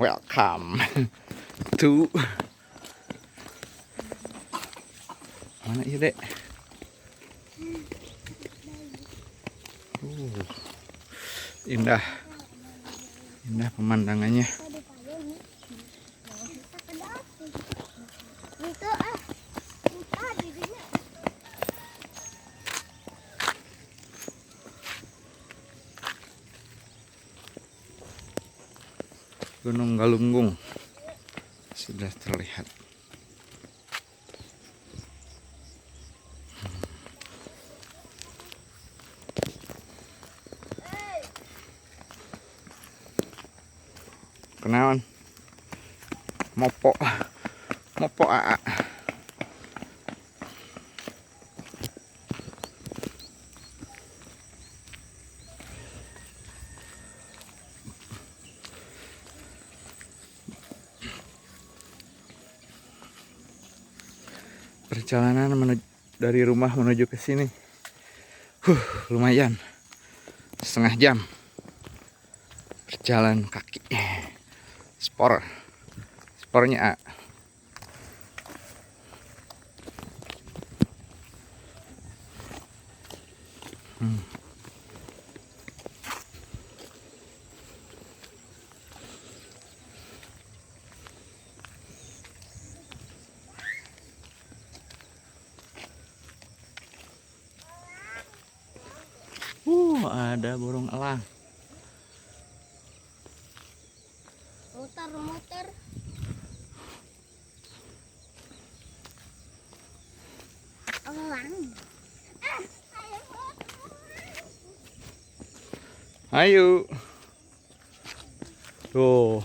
Welcome to mana ya dek? Indah, indah pemandangannya. Gunung Galunggung sudah terlihat. Kenaon? Mopo aa. Perjalanan dari rumah menuju ke sini, lumayan, setengah jam berjalan kaki. Spornya A. Ada burung elang. Muter. Elang. Ayo. Tuh.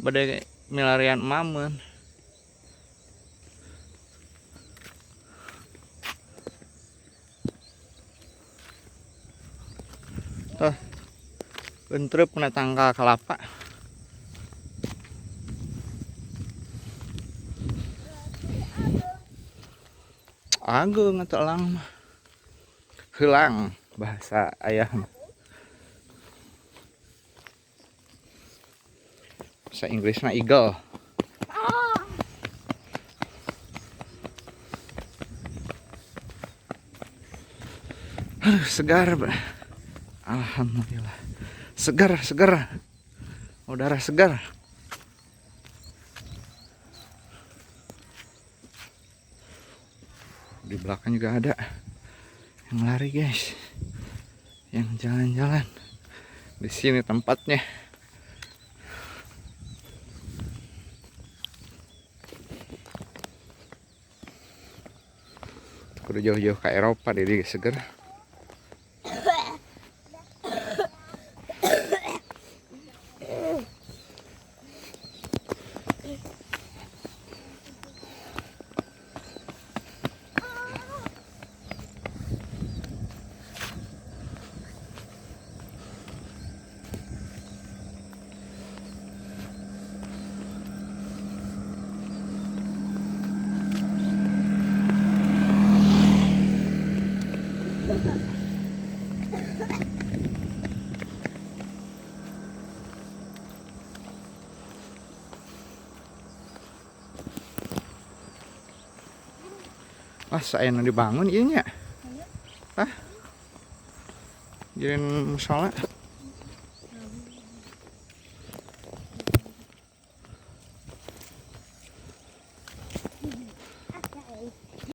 Badai milarian mamen. Tuh. Bentrep kena tangkal kelapa. Agung atau elang mah. Hilang bahasa ayah. Bahasa Inggrisnya eagle. Segar, alhamdulillah. Segar. Udara segar. Di belakang juga ada yang lari, guys. Yang jalan-jalan. Di sini tempatnya. Udah jauh-jauh ke Eropa jadi seger. Wah, saya dibangun iya nya. Jadi musola.